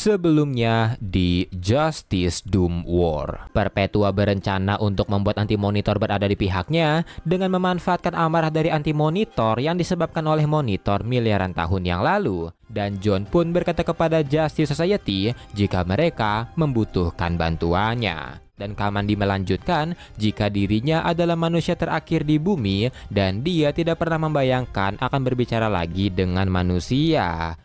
Sebelumnya di Justice Doom War, Perpetua berencana untuk membuat anti-monitor berada di pihaknya dengan memanfaatkan amarah dari anti-monitor yang disebabkan oleh monitor miliaran tahun yang lalu. Dan John pun berkata kepada Justice Society jika mereka membutuhkan bantuannya. Dan Kamandi melanjutkan jika dirinya adalah manusia terakhir di bumi dan dia tidak pernah membayangkan akan berbicara lagi dengan manusia.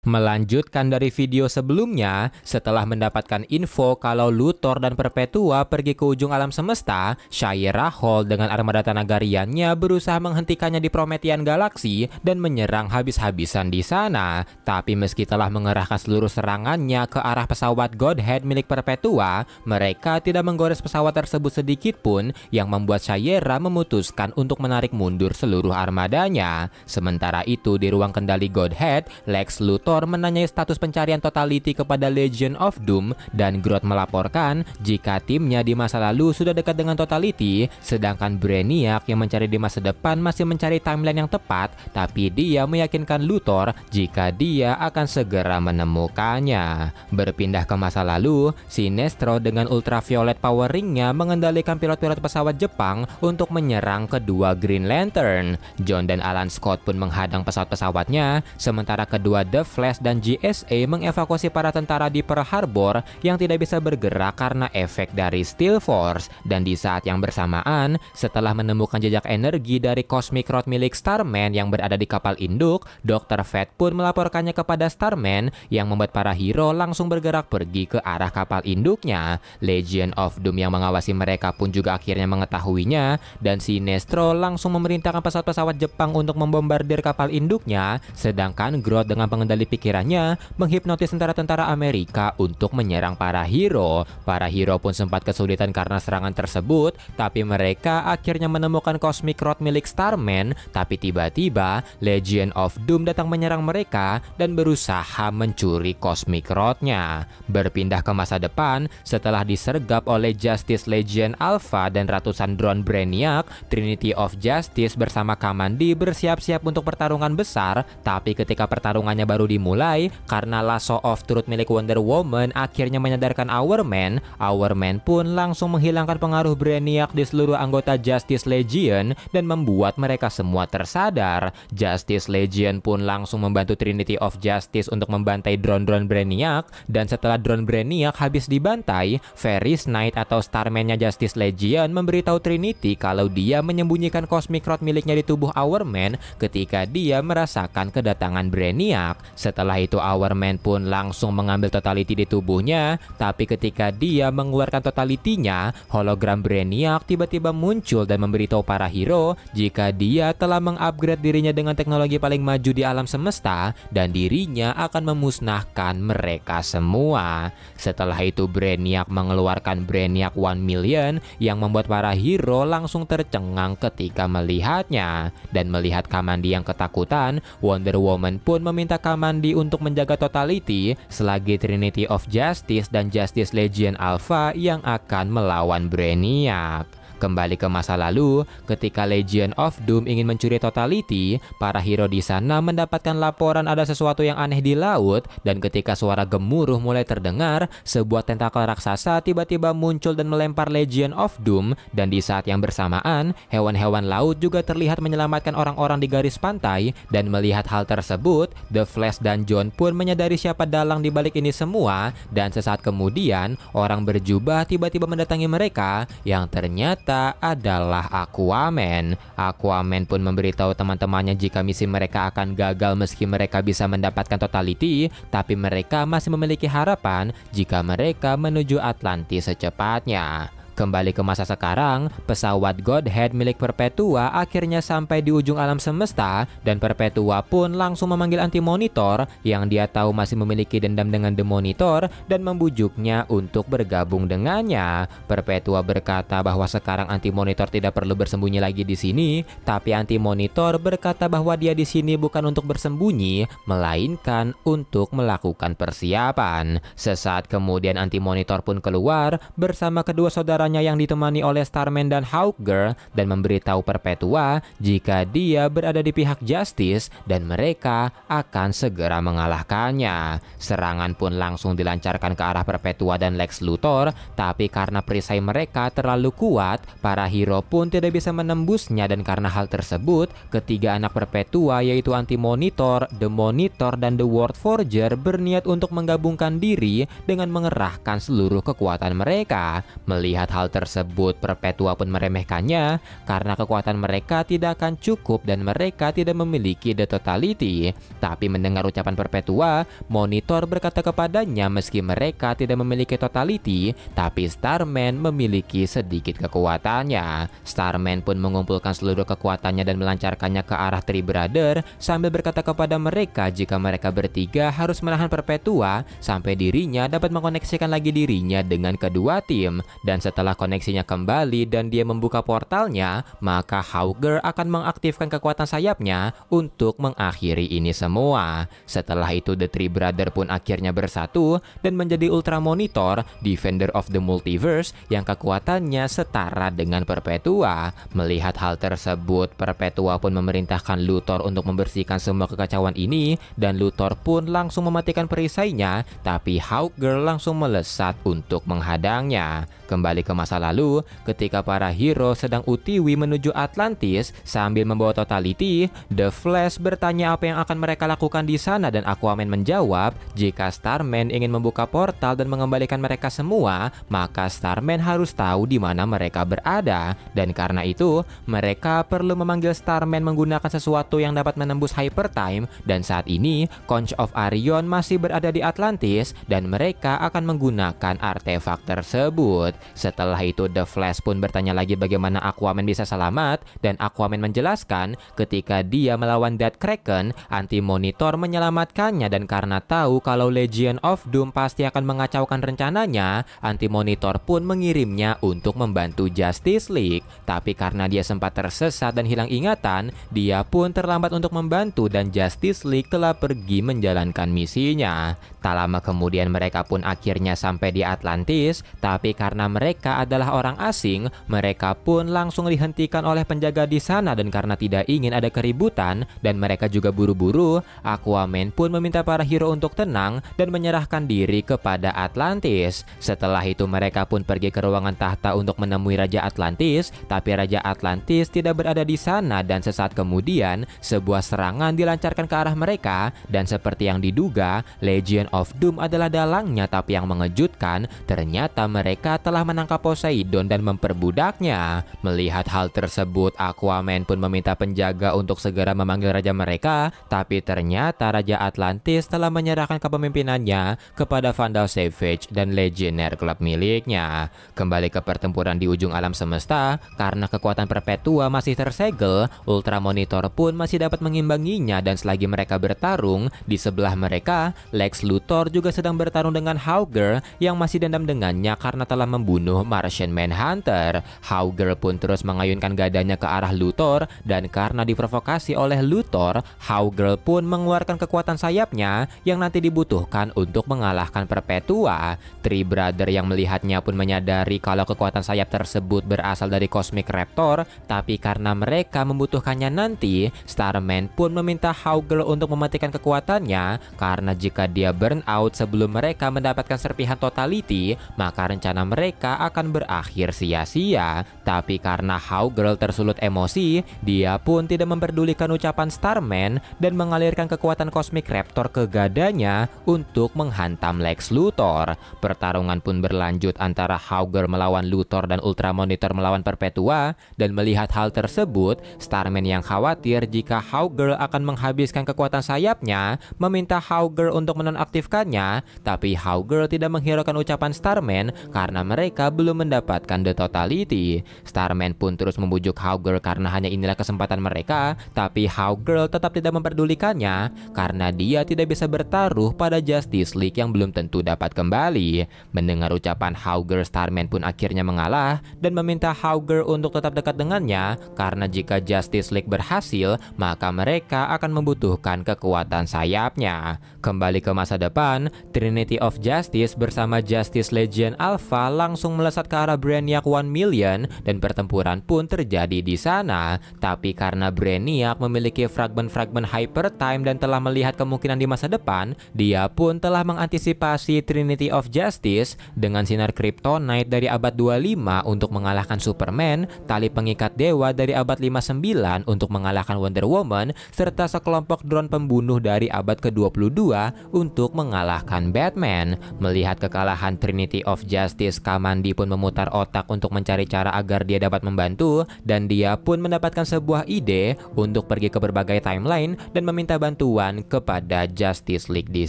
Melanjutkan dari video sebelumnya, setelah mendapatkan info kalau Luthor dan Perpetua pergi ke ujung alam semesta, Shayera Hol dengan armada Tanagariannya berusaha menghentikannya di Promethean Galaxy dan menyerang habis-habisan di sana. Tapi meski telah mengerahkan seluruh serangannya ke arah pesawat Godhead milik Perpetua, mereka tidak menggores pesawat tersebut sedikit pun, yang membuat Shayera memutuskan untuk menarik mundur seluruh armadanya. Sementara itu di ruang kendali Godhead, Lex Luthor menanyai status pencarian Totality kepada Legion of Doom dan Groot melaporkan jika timnya di masa lalu sudah dekat dengan Totality, sedangkan Brainiac yang mencari di masa depan masih mencari timeline yang tepat, tapi dia meyakinkan Luthor jika dia akan segera menemukannya. Berpindah ke masa lalu, Sinestro dengan Ultraviolet Power Ring-nya mengendalikan pilot-pilot pesawat Jepang untuk menyerang kedua Green Lantern. John dan Alan Scott pun menghadang pesawat-pesawatnya, sementara kedua The Flash dan GSA mengevakuasi para tentara di Pearl Harbor yang tidak bisa bergerak karena efek dari Steel Force. Dan di saat yang bersamaan, setelah menemukan jejak energi dari Cosmic Rod milik Starman yang berada di kapal induk, Dr. Fate pun melaporkannya kepada Starman yang membuat para hero langsung bergerak pergi ke arah kapal induknya. Legion of Doom yang mengawasi mereka pun juga akhirnya mengetahuinya, dan Sinestro langsung memerintahkan pesawat-pesawat Jepang untuk membombardir kapal induknya, sedangkan Groot dengan pengendali pikirannya menghipnotis tentara-tentara Amerika untuk menyerang para hero. Para hero pun sempat kesulitan karena serangan tersebut, tapi mereka akhirnya menemukan Cosmic Rod milik Starman. Tapi tiba-tiba Legion of Doom datang menyerang mereka dan berusaha mencuri Cosmic Rod-nya. Berpindah ke masa depan, setelah disergap oleh Justice Legion Alpha dan ratusan drone Brainiac, Trinity of Justice bersama Kamandi bersiap-siap untuk pertarungan besar. Tapi ketika pertarungannya baru dimulai, karena Lasso of Truth milik Wonder Woman akhirnya menyadarkan Our Man pun langsung menghilangkan pengaruh Brainiac di seluruh anggota Justice Legion dan membuat mereka semua tersadar. Justice Legion pun langsung membantu Trinity of Justice untuk membantai drone-drone Brainiac, dan setelah drone Brainiac habis dibantai, Ferris Knight atau Starman-nya Justice Legion memberitahu Trinity kalau dia menyembunyikan Cosmic Rod miliknya di tubuh Our Man ketika dia merasakan kedatangan Brainiac. Setelah itu Our Man pun langsung mengambil Totality di tubuhnya, tapi ketika dia mengeluarkan Totality-nya, hologram Brainiac tiba-tiba muncul dan memberitahu para hero jika dia telah mengupgrade dirinya dengan teknologi paling maju di alam semesta dan dirinya akan memusnahkan mereka semua. Setelah itu Brainiac mengeluarkan Brainiac 1 Million yang membuat para hero langsung tercengang ketika melihatnya. Dan melihat Kamandi yang ketakutan, Wonder Woman pun meminta Kamandi untuk menjaga Totality selagi Trinity of Justice dan Justice Legion Alpha yang akan melawan Brainiac. Kembali ke masa lalu, ketika Legion of Doom ingin mencuri Totality, para hero di sana mendapatkan laporan ada sesuatu yang aneh di laut, dan ketika suara gemuruh mulai terdengar, sebuah tentakel raksasa tiba-tiba muncul dan melempar Legion of Doom, dan di saat yang bersamaan, hewan-hewan laut juga terlihat menyelamatkan orang-orang di garis pantai. Dan melihat hal tersebut, The Flash dan John pun menyadari siapa dalang di balik ini semua, dan sesaat kemudian, orang berjubah tiba-tiba mendatangi mereka, yang ternyata adalah Aquaman. Aquaman pun memberitahu teman-temannya jika misi mereka akan gagal meski mereka bisa mendapatkan Totality, tapi mereka masih memiliki harapan jika mereka menuju Atlantis secepatnya. Kembali ke masa sekarang, pesawat Godhead milik Perpetua akhirnya sampai di ujung alam semesta, dan Perpetua pun langsung memanggil Anti-Monitor yang dia tahu masih memiliki dendam dengan The Monitor dan membujuknya untuk bergabung dengannya. Perpetua berkata bahwa sekarang Anti-Monitor tidak perlu bersembunyi lagi di sini, tapi Anti-Monitor berkata bahwa dia di sini bukan untuk bersembunyi, melainkan untuk melakukan persiapan. Sesaat kemudian Anti-Monitor pun keluar bersama kedua saudaranya Perpetuanya yang ditemani oleh Starman dan Hawkgirl dan memberitahu Perpetua jika dia berada di pihak Justice dan mereka akan segera mengalahkannya. Serangan pun langsung dilancarkan ke arah Perpetua dan Lex Luthor, tapi karena perisai mereka terlalu kuat, para hero pun tidak bisa menembusnya, dan karena hal tersebut, ketiga anak Perpetua yaitu Anti-Monitor, The Monitor, dan The World Forger berniat untuk menggabungkan diri dengan mengerahkan seluruh kekuatan mereka. Melihat hal tersebut, Perpetua pun meremehkannya karena kekuatan mereka tidak akan cukup dan mereka tidak memiliki The Totality. Tapi mendengar ucapan Perpetua, Monitor berkata kepadanya meski mereka tidak memiliki Totality, tapi Starman memiliki sedikit kekuatannya. Starman pun mengumpulkan seluruh kekuatannya dan melancarkannya ke arah Three Brother sambil berkata kepada mereka jika mereka bertiga harus menahan Perpetua sampai dirinya dapat mengkoneksikan lagi dirinya dengan kedua tim. Dan setelah koneksinya kembali dan dia membuka portalnya, maka Hawkgirl akan mengaktifkan kekuatan sayapnya untuk mengakhiri ini semua. Setelah itu The Three Brother pun akhirnya bersatu dan menjadi Ultra Monitor, Defender of the Multiverse, yang kekuatannya setara dengan Perpetua. Melihat hal tersebut, Perpetua pun memerintahkan Luthor untuk membersihkan semua kekacauan ini, dan Luthor pun langsung mematikan perisainya, tapi Hawkgirl langsung melesat untuk menghadangnya. Kembali ke masa lalu, ketika para hero sedang UTW menuju Atlantis sambil membawa Totality, The Flash bertanya apa yang akan mereka lakukan di sana, dan Aquaman menjawab jika Starman ingin membuka portal dan mengembalikan mereka semua, maka Starman harus tahu di mana mereka berada, dan karena itu mereka perlu memanggil Starman menggunakan sesuatu yang dapat menembus Hyper Time, dan saat ini Conch of Arion masih berada di Atlantis dan mereka akan menggunakan artefak tersebut. Setelah itu The Flash pun bertanya lagi bagaimana Aquaman bisa selamat, dan Aquaman menjelaskan ketika dia melawan Death Kraken, Anti-Monitor menyelamatkannya, dan karena tahu kalau Legion of Doom pasti akan mengacaukan rencananya, Anti-Monitor pun mengirimnya untuk membantu Justice League. Tapi karena dia sempat tersesat dan hilang ingatan, dia pun terlambat untuk membantu dan Justice League telah pergi menjalankan misinya. Tak lama kemudian mereka pun akhirnya sampai di Atlantis, tapi karena mereka adalah orang asing, mereka pun langsung dihentikan oleh penjaga di sana, dan karena tidak ingin ada keributan dan mereka juga buru-buru, Aquaman pun meminta para hero untuk tenang dan menyerahkan diri kepada Atlantis. Setelah itu mereka pun pergi ke ruangan tahta untuk menemui Raja Atlantis, tapi Raja Atlantis tidak berada di sana, dan sesaat kemudian sebuah serangan dilancarkan ke arah mereka, dan seperti yang diduga, Legion of Doom adalah dalangnya, tapi yang mengejutkan ternyata mereka telah menangkap Poseidon dan memperbudaknya. Melihat hal tersebut, Aquaman pun meminta penjaga untuk segera memanggil raja mereka, tapi ternyata Raja Atlantis telah menyerahkan kepemimpinannya kepada Vandal Savage dan Legionnaire Club miliknya. Kembali ke pertempuran di ujung alam semesta, karena kekuatan Perpetua masih tersegel, Ultra Monitor pun masih dapat mengimbanginya, dan selagi mereka bertarung, di sebelah mereka, Lex Luthor juga sedang bertarung dengan Hawkgirl yang masih dendam dengannya karena telah membunuh Martian Manhunter. Hawkgirl pun terus mengayunkan gadanya ke arah Luthor, dan karena diprovokasi oleh Luthor, Hawkgirl pun mengeluarkan kekuatan sayapnya yang nanti dibutuhkan untuk mengalahkan Perpetua. Three Brother yang melihatnya pun menyadari kalau kekuatan sayap tersebut berasal dari Cosmic Raptor, tapi karena mereka membutuhkannya nanti, Starman pun meminta Hawkgirl untuk mematikan kekuatannya, karena jika dia burn out sebelum mereka mendapatkan serpihan Totality, maka rencana mereka akan berakhir sia-sia. Tapi karena Hawkgirl tersulut emosi, dia pun tidak memperdulikan ucapan Starman dan mengalirkan kekuatan Cosmic Raptor ke gadanya untuk menghantam Lex Luthor. Pertarungan pun berlanjut antara Hawkgirl melawan Luthor dan Ultra Monitor melawan Perpetua, dan melihat hal tersebut, Starman yang khawatir jika Hawkgirl akan menghabiskan kekuatan sayapnya, meminta Hawkgirl untuk menonaktifkannya, tapi Hawkgirl tidak menghiraukan ucapan Starman karena mereka belum mendapatkan The Totality. Starman pun terus membujuk Hawkgirl karena hanya inilah kesempatan mereka, tapi Hawkgirl tetap tidak memperdulikannya karena dia tidak bisa bertaruh pada Justice League yang belum tentu dapat kembali. Mendengar ucapan Hawkgirl, Starman pun akhirnya mengalah dan meminta Hawkgirl untuk tetap dekat dengannya karena jika Justice League berhasil, maka mereka akan membutuhkan kekuatan sayapnya. Kembali ke masa depan, Trinity of Justice bersama Justice Legion Alpha langsung melesat ke arah Brainiac 1 Million dan pertempuran pun terjadi di sana. Tapi karena Brainiac memiliki fragmen-fragmen hyper time dan telah melihat kemungkinan di masa depan, dia pun telah mengantisipasi Trinity of Justice dengan sinar Kryptonite dari abad 25 untuk mengalahkan Superman, tali pengikat dewa dari abad 59 untuk mengalahkan Wonder Woman, serta sekelompok drone pembunuh dari abad ke-22 untuk mengalahkan Batman. Melihat kekalahan Trinity of Justice, Kamandi pun memutar otak untuk mencari cara agar dia dapat membantu, dan dia pun mendapatkan sebuah ide untuk pergi ke berbagai timeline dan meminta bantuan kepada Justice League di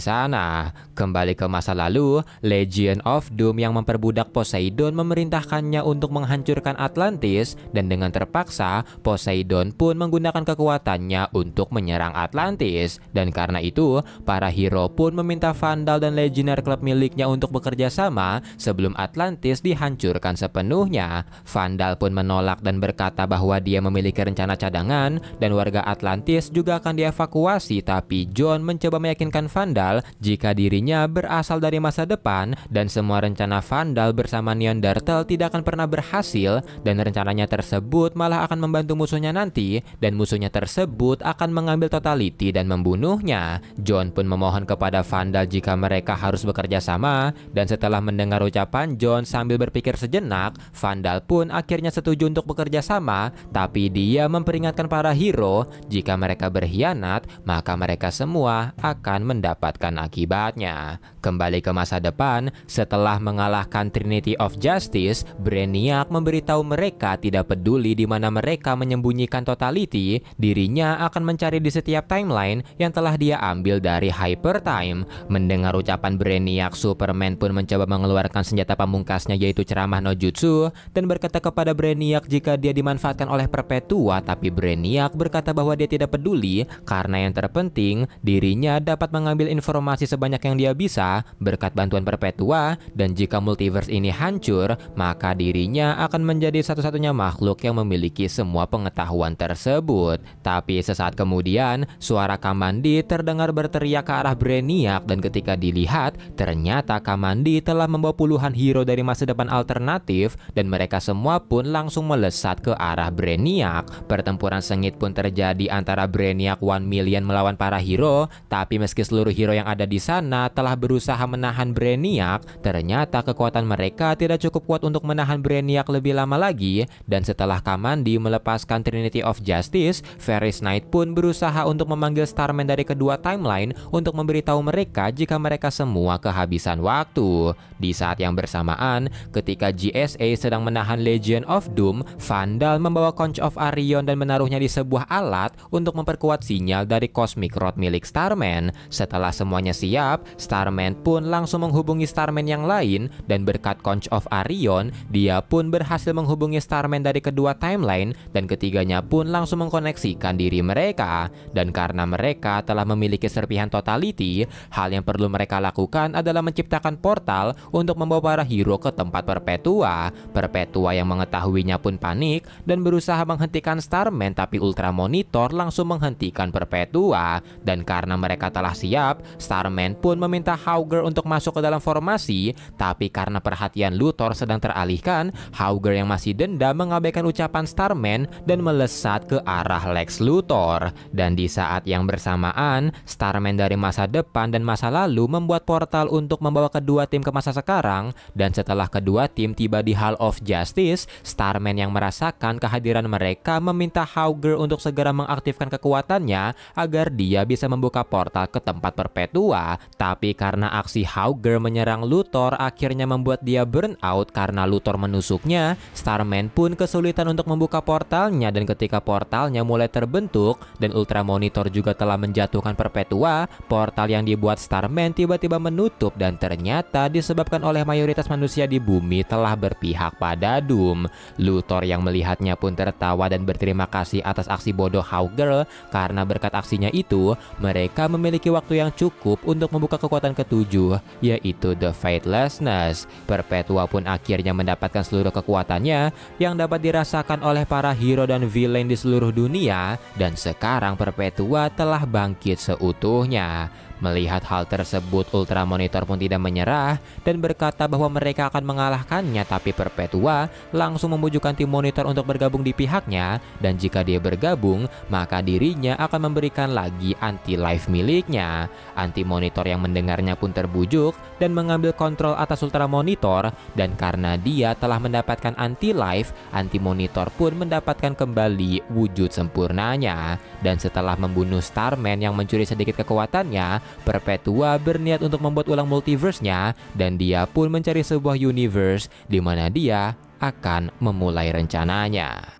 sana. Kembali ke masa lalu, Legion of Doom yang memperbudak Poseidon memerintahkannya untuk menghancurkan Atlantis, dan dengan terpaksa Poseidon pun menggunakan kekuatannya untuk menyerang Atlantis. Dan karena itu, para hero pun meminta Vandal dan Legionnaire Club miliknya untuk bekerja sama sebelum Atlantis dihancurkan sepenuhnya. Vandal pun menolak dan berkata bahwa dia memiliki rencana cadangan dan warga Atlantis juga akan dievakuasi, tapi John mencoba meyakinkan Vandal jika dirinya berasal dari masa depan dan semua rencana Vandal bersama Neanderthal tidak akan pernah berhasil, dan rencananya tersebut malah akan membantu musuhnya nanti, dan musuhnya tersebut akan mengambil totality dan membunuhnya. John pun memohon kepada Vandal jika mereka harus bekerja sama, dan setelah mendengar ucapan John sambil berpikir sejenak, Vandal pun akhirnya setuju untuk bekerja sama, tapi dia memperingatkan para hero jika mereka berkhianat, maka mereka semua akan mendapatkan akibatnya. Kembali ke masa depan, setelah mengalahkan Trinity of Justice, Brainiac memberitahu mereka tidak peduli di mana mereka menyembunyikan totality, dirinya akan mencari di setiap timeline yang telah dia ambil dari Hyper Time. Mendengar ucapan Brainiac, Superman pun mencoba mengeluarkan senjata pamungkasnya yaitu ceramah no jutsu dan berkata kepada Brainiac jika dia dimanfaatkan oleh Perpetua, tapi Brainiac berkata bahwa dia tidak peduli karena yang terpenting dirinya dapat mengambil informasi sebanyak yang dia bisa berkat bantuan Perpetua, dan jika multiverse ini hancur, maka dirinya akan menjadi satu-satunya makhluk yang memiliki semua pengetahuan tersebut. Tapi sesaat kemudian, suara Kamandi terdengar berteriak ke arah Brainiac, dan ketika dilihat, ternyata Kamandi telah membawa puluhan hero dari masa depan alternatif, dan mereka semua pun langsung melesat ke arah Brainiac. Pertempuran sengit pun terjadi antara Brainiac 1 Million melawan para hero, tapi meski seluruh hero yang ada di sana telah berusaha menahan Brainiac, ternyata kekuatan mereka tidak cukup kuat untuk menahan Brainiac lebih lama lagi, dan setelah Kamandi melepaskan Trinity of Justice, Ferris Knight pun berusaha untuk memanggil Starman dari kedua timeline untuk memberitahu mereka jika mereka semua kehabisan waktu. Di saat yang bersamaan, ketika GSA sedang menahan Legion of Doom, Vandal membawa Conch of Arion dan menaruhnya di sebuah alat untuk memperkuat sinyal dari Cosmic Rod milik Starman. Setelah semuanya siap, Starman pun langsung menghubungi Starman yang lain, dan berkat Conch of Arion, dia pun berhasil menghubungi Starman dari kedua timeline, dan ketiganya pun langsung mengkoneksikan diri mereka. Dan karena mereka telah memiliki serpihan totality, hal yang perlu mereka lakukan adalah menciptakan portal untuk membawa para hero ke tempat Perpetua. Perpetua yang mengetahuinya pun panik dan berusaha menghentikan Starman, tapi Ultra Monitor langsung menghentikan Perpetua. Dan karena mereka telah siap, Starman pun meminta Hawkgirl untuk masuk ke dalam formasi, tapi karena perhatian Luthor sedang teralihkan, Hawkgirl yang masih dendam mengabaikan ucapan Starman dan melesat ke arah Lex Luthor. Dan di saat yang bersamaan, Starman dari masa depan dan masa lalu membuat portal untuk membawa kedua tim ke masa sekarang, dan setelah kedua tim tiba di Hall of Justice, Starman yang merasakan kehadiran mereka meminta Hawkgirl untuk segera mengaktifkan kekuatannya agar dia bisa membuka portal ke tempat Perpetua. Tapi karena aksi Hawkgirl menyerang Luthor akhirnya membuat dia burn out karena Luthor menusuknya, Starman pun kesulitan untuk membuka portalnya, dan ketika portalnya mulai terbentuk dan Ultra Monitor juga telah menjatuhkan Perpetua, portal yang dibuat Starman tiba-tiba menutup, dan ternyata disebabkan oleh mayoritas manusia di bumi telah berpihak pada Doom. bergabung. Luthor yang melihatnya pun tertawa dan berterima kasih atas aksi bodoh Hawkgirl karena berkat aksinya itu, mereka memiliki waktu yang cukup untuk membuka kekuatan ketujuh, yaitu The Faithlessness. Perpetua pun akhirnya mendapatkan seluruh kekuatannya yang dapat dirasakan oleh para hero dan villain di seluruh dunia, dan sekarang Perpetua telah bangkit seutuhnya. Melihat hal tersebut, Ultra Monitor pun tidak menyerah dan berkata bahwa mereka akan mengalahkannya, tapi Perpetua langsung membujuk Anti Monitor untuk bergabung di pihaknya, dan jika dia bergabung, maka dirinya akan memberikan lagi Anti-Life miliknya. Anti Monitor yang mendengarnya pun terbujuk dan mengambil kontrol atas Ultra Monitor, dan karena dia telah mendapatkan Anti-Life, Anti Monitor pun mendapatkan kembali wujud sempurnanya. Dan setelah membunuh Starman yang mencuri sedikit kekuatannya, Perpetua berniat untuk membuat ulang multiverse-nya, dan dia pun mencari sebuah universe di mana dia akan memulai rencananya.